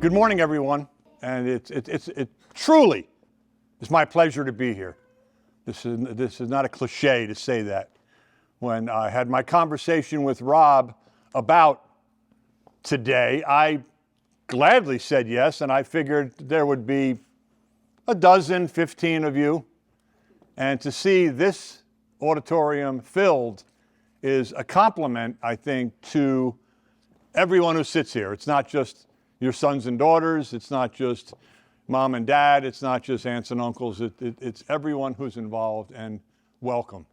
Good morning, everyone, and it truly is my pleasure to be here. This is not a cliche to say that. When I had my conversation with Rob about today, I gladly said yes, and I figured there would be a dozen, 15 of you, and to see this auditorium filled is a compliment, I think, to everyone who sits here. It's not just your sons and daughters, it's not just mom and dad, it's not just aunts and uncles, it's everyone who's involved, and welcome.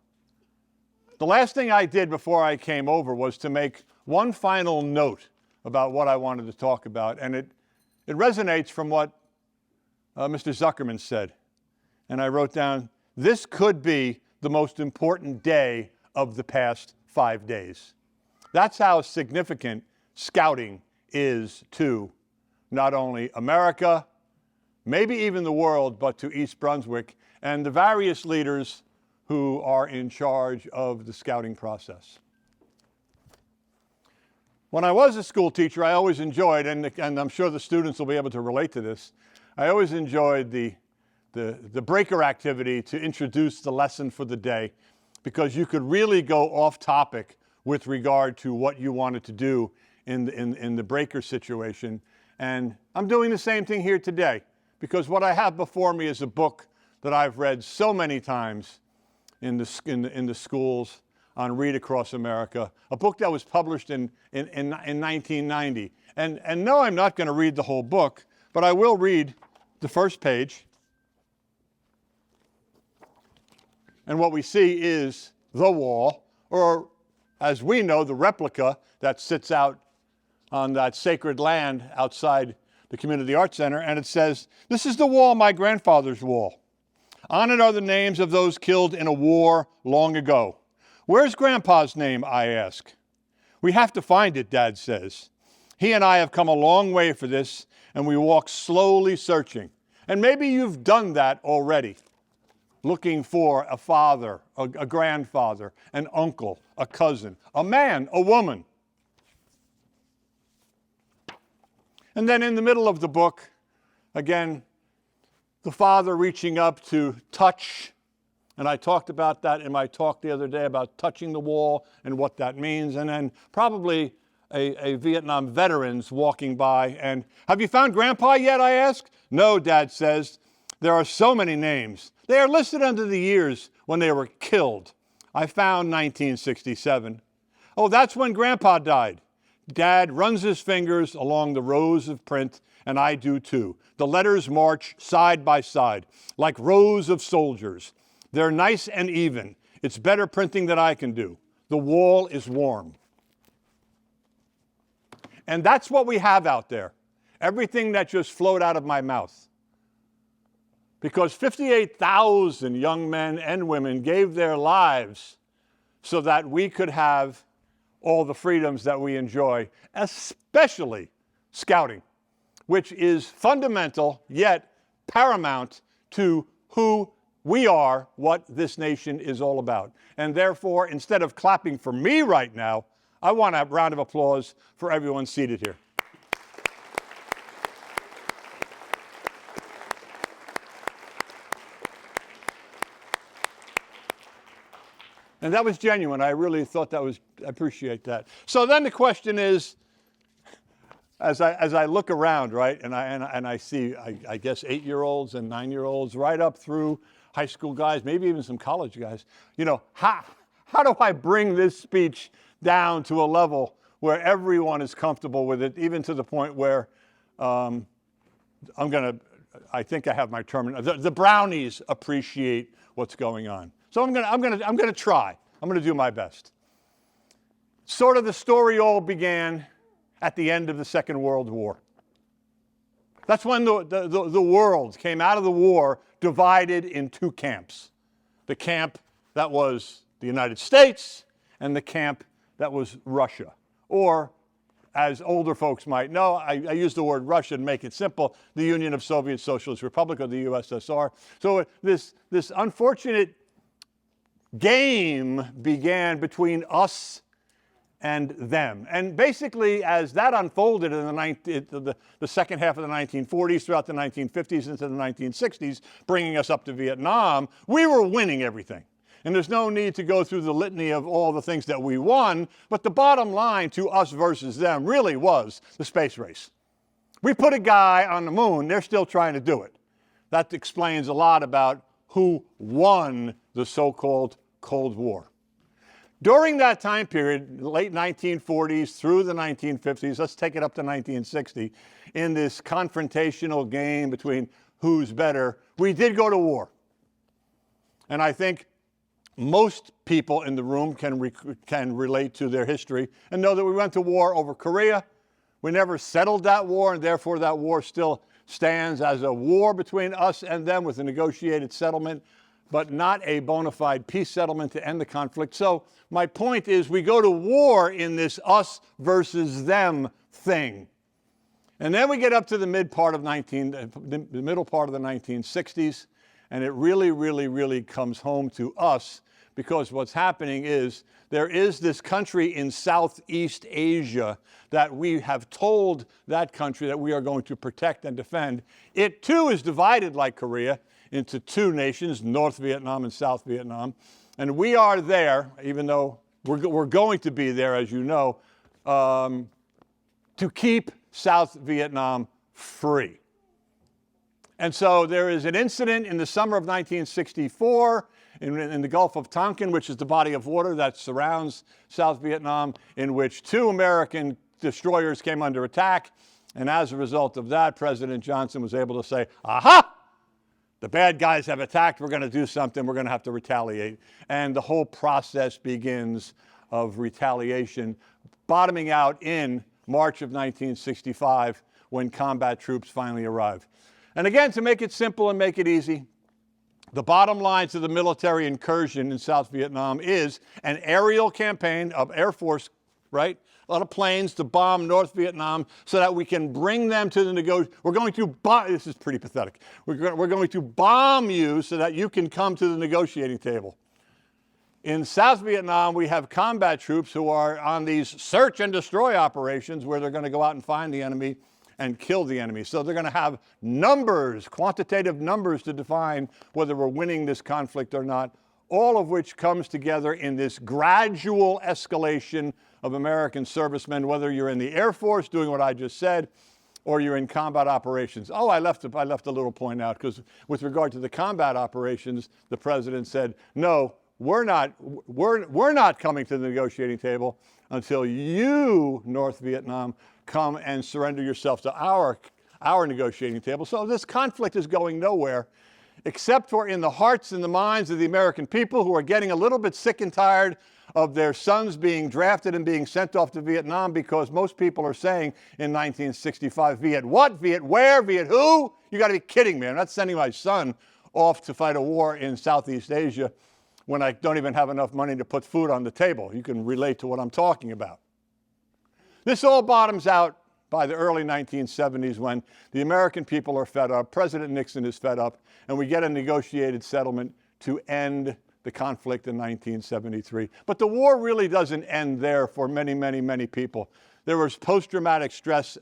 The last thing I did before I came over was to make one final note about what I wanted to talk about, and it resonates from what Mr. Zuckerman said. And I wrote down, this could be the most important day of the past 5 days. That's how significant scouting is to not only America, maybe even the world, but to East Brunswick and the various leaders who are in charge of the scouting process. When I was a school teacher, I always enjoyed, and I'm sure the students will be able to relate to this, I always enjoyed the breaker activity to introduce the lesson for the day, because you could really go off topic with regard to what you wanted to do in the breaker situation. And I'm doing the same thing here today, because what I have before me is a book that I've read so many times in the schools on Read Across America, a book that was published in 1990. And no, I'm not going to read the whole book, but I will read the first page. And what we see is the wall, or as we know, the replica that sits out on that sacred land outside the Community Arts Center, and it says, "This is the wall, my grandfather's wall. On it are the names of those killed in a war long ago. Where's Grandpa's name, I ask. We have to find it, Dad says. He and I have come a long way for this, and we walk slowly searching. And maybe you've done that already, looking for a father, a grandfather, an uncle, a cousin, a man, a woman. And then in the middle of the book, again, the father reaching up to touch, and I talked about that in my talk the other day about touching the wall and what that means, and then probably a Vietnam veteran's walking by, and have you found Grandpa yet, I ask? No, Dad says. There are so many names. They are listed under the years when they were killed. I found 1967. Oh, that's when Grandpa died. Dad runs his fingers along the rows of print, and I do too. The letters march side by side, like rows of soldiers. They're nice and even. It's better printing than I can do. The wall is warm. And that's what we have out there. Everything that just flowed out of my mouth. Because 58,000 young men and women gave their lives so that we could have all the freedoms that we enjoy, especially scouting, which is fundamental yet paramount to who we are, what this nation is all about. And therefore, instead of clapping for me right now, I want a round of applause for everyone seated here. And that was genuine. I really thought I appreciate that. So then the question is, as I look around, right, and I see, I guess, 8-year-olds and 9-year-olds, right up through high school guys, maybe even some college guys, you know, how do I bring this speech down to a level where everyone is comfortable with it, even to the point where I think I have my term, the brownies appreciate what's going on. So I'm gonna try. I'm gonna do my best. Sort of the story all began at the end of the Second World War. That's when the world came out of the war divided in two camps. The camp that was the United States and the camp that was Russia. Or, as older folks might know, I use the word Russia to make it simple, the Union of Soviet Socialist Republic, or the USSR. So this unfortunate game began between us and them. And basically, as that unfolded in the second half of the 1940s, throughout the 1950s into the 1960s, bringing us up to Vietnam, we were winning everything. And there's no need to go through the litany of all the things that we won, but the bottom line to us versus them really was the space race. We put a guy on the moon, they're still trying to do it. That explains a lot about who won the so-called Cold War. During that time period, late 1940s through the 1950s, let's take it up to 1960, in this confrontational game between who's better, we did go to war. And I think most people in the room can relate to their history and know that we went to war over Korea. We never settled that war, and therefore that war still stands as a war between us and them with a negotiated settlement, but not a bona fide peace settlement to end the conflict. So my point is we go to war in this us versus them thing. And then we get up to the middle part of the 1960s, and it really comes home to us, because what's happening is there is this country in Southeast Asia that we have told that country that we are going to protect and defend. It too is divided like Korea into two nations, North Vietnam and South Vietnam. And we are there, even though we're going to be there, as you know, to keep South Vietnam free. And so there is an incident in the summer of 1964 in the Gulf of Tonkin, which is the body of water that surrounds South Vietnam, in which two American destroyers came under attack. And as a result of that, President Johnson was able to say, aha! The bad guys have attacked, we're going to do something, we're going to have to retaliate. And the whole process begins of retaliation, bottoming out in March of 1965 when combat troops finally arrive. And again, to make it simple and make it easy, the bottom line to the military incursion in South Vietnam is an aerial campaign of Air Force, right? A lot of planes to bomb North Vietnam so that we can bring them to the we're going to bomb, this is pretty pathetic. We're going to bomb you so that you can come to the negotiating table. In South Vietnam, we have combat troops who are on these search and destroy operations where they're going to go out and find the enemy and kill the enemy. So they're going to have numbers, quantitative numbers to define whether we're winning this conflict or not, all of which comes together in this gradual escalation of American servicemen, whether you're in the Air Force doing what I just said, or you're in combat operations. Oh, I left a little point out, because with regard to the combat operations, the president said, no, we're not coming to the negotiating table until you, North Vietnam, come and surrender yourself to our negotiating table. So this conflict is going nowhere, except for in the hearts and the minds of the American people, who are getting a little bit sick and tired of their sons being drafted and being sent off to Vietnam, because most people are saying in 1965, Viet what, Viet where, Viet who? You got to be kidding me. I'm not sending my son off to fight a war in Southeast Asia when I don't even have enough money to put food on the table. You can relate to what I'm talking about. This all bottoms out by the early 1970s when the American people are fed up, President Nixon is fed up, and we get a negotiated settlement to end the conflict in 1973. But the war really doesn't end there for many people. There was post-traumatic stress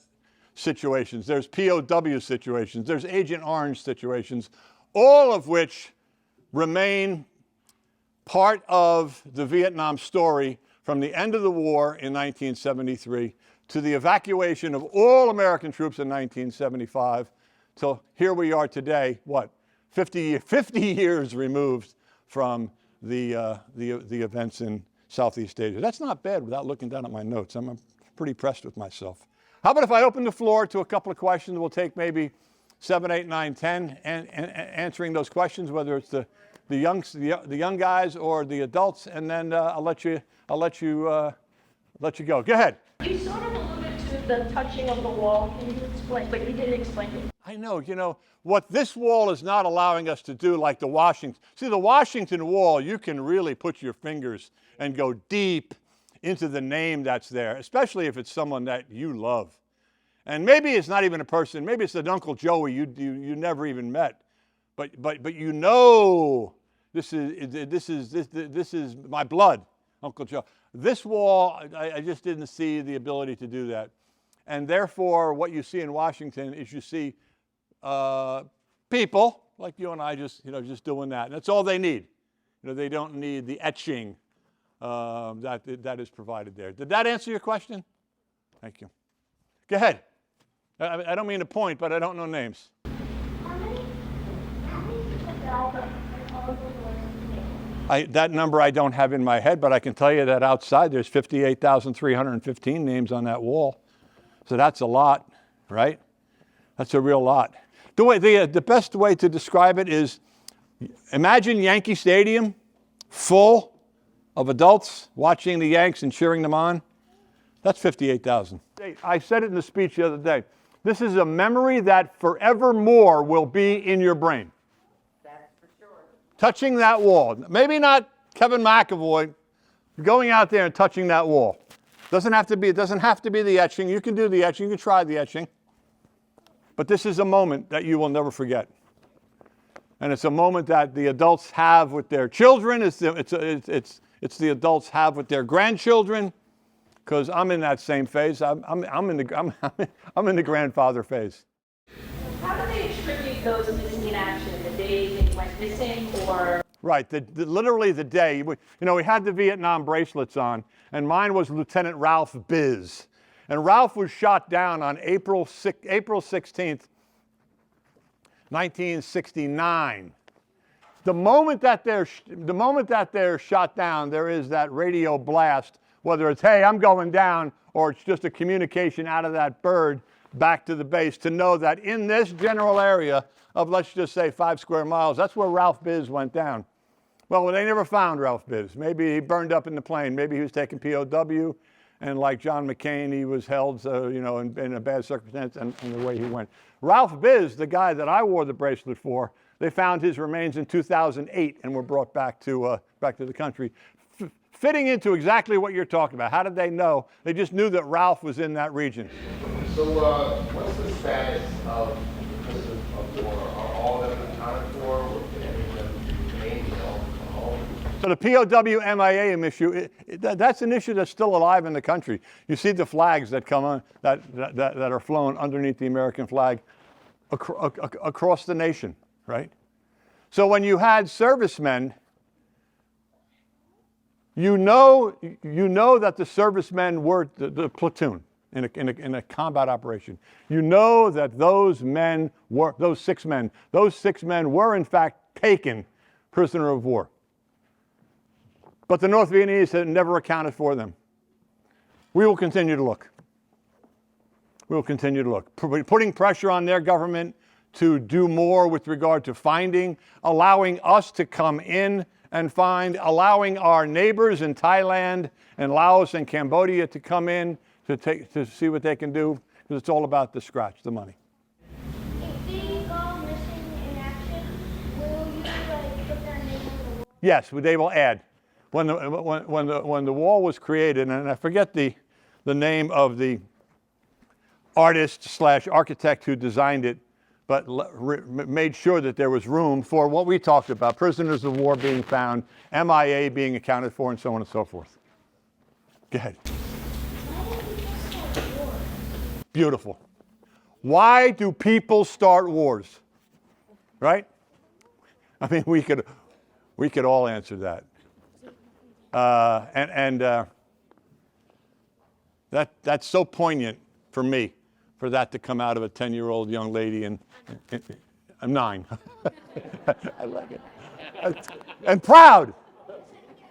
situations, there's POW situations, there's Agent Orange situations, all of which remain part of the Vietnam story from the end of the war in 1973 to the evacuation of all American troops in 1975 till here we are today, what, 50 years removed from the events in Southeast Asia. That's not bad without looking down at my notes. I'm pretty impressed with myself. How about if I open the floor to a couple of questions? We'll take maybe 7, 8, 9, 10 and answering those questions, whether it's the young guys or the adults, and then I'll let you go. Go ahead. You sort of alluded to the touching of the wall. Can you explain? But you didn't explain it. I know, what this wall is not allowing us to do, like the Washington. See, the Washington Wall, you can really put your fingers and go deep into the name that's there, especially if it's someone that you love. And maybe it's not even a person, maybe it's an Uncle Joey you never even met. But this is my blood. Uncle Joe. This wall, I just didn't see the ability to do that. And therefore, what you see in Washington is you see people like you and I just doing that. And that's all they need. They don't need the etching that is provided there. Did that answer your question? Thank you. Go ahead. I don't mean to point, but I don't know names. That number I don't have in my head, but I can tell you that outside there's 58,315 names on that wall. So that's a lot, right? That's a real lot. The best way to describe it is, imagine Yankee Stadium full of adults watching the Yanks and cheering them on. That's 58,000. I said it in the speech the other day. This is a memory that forevermore will be in your brain. That's for sure. Touching that wall. Maybe not Kevin McEvoy going out there and touching that wall. It doesn't have to be the etching. You can do the etching. You can try the etching. But this is a moment that you will never forget. And it's a moment that the adults have with their children. It's the adults have with their grandchildren. Because I'm in that same phase. I'm in the grandfather phase. How do they attribute those missing in action? The day they went missing, or? Right, literally the day. We had the Vietnam bracelets on, and mine was Lieutenant Ralph Biz. And Ralph was shot down on April 16th, 1969. The moment that they're shot down, there is that radio blast, whether it's, hey, I'm going down, or it's just a communication out of that bird back to the base to know that in this general area of, let's just say, 5 square miles, that's where Ralph Biz went down. Well, they never found Ralph Biz. Maybe he burned up in the plane. Maybe he was taken POW, and like John McCain, he was held, in a bad circumstance, and the way he went. Ralph Biz, the guy that I wore the bracelet for, they found his remains in 2008 and were brought back to the country. Fitting into exactly what you're talking about. How did they know? They just knew that Ralph was in that region. So what's the status of the prisoners of war? Are all of them accounted for? Or can any of them remain home? So the POW MIA issue, that's an issue that's still alive in the country. You see the flags that come on, that are flown underneath the American flag across the nation, right? So when you had servicemen, you know that the servicemen were the platoon in a combat operation. You know that those 6 men were in fact taken prisoner of war. But the North Vietnamese had never accounted for them. We will continue to look. We will continue to look. Putting pressure on their government to do more with regard to finding, allowing us to come in and find, allowing our neighbors in Thailand and Laos and Cambodia to come in to see what they can do, because it's all about the scratch, the money. If they go missing in action, will you put their name on the wall? Yes, they will add. When the wall was created, and I forget the name of the artist/architect who designed it, but made sure that there was room for what we talked about, prisoners of war being found, MIA being accounted for, and so on and so forth. Go ahead. Why did people start war? Beautiful. Why do people start wars? Right? I mean, we could all answer that. That's so poignant for me, for that to come out of a 10-year-old young lady, and I'm 9. I like it. And proud.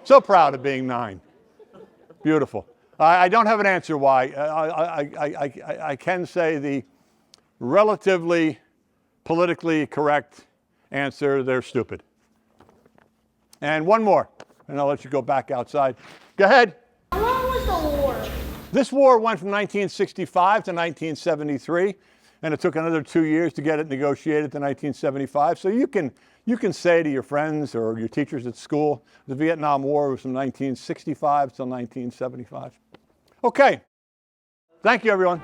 So proud of being 9. Beautiful. I don't have an answer why. I can say the relatively politically correct answer, they're stupid. And one more, and I'll let you go back outside. Go ahead. How long was the war? This war went from 1965 to 1973, and it took another 2 years to get it negotiated to 1975. So you can say to your friends or your teachers at school, the Vietnam War was from 1965 till 1975. Okay. Thank you, everyone.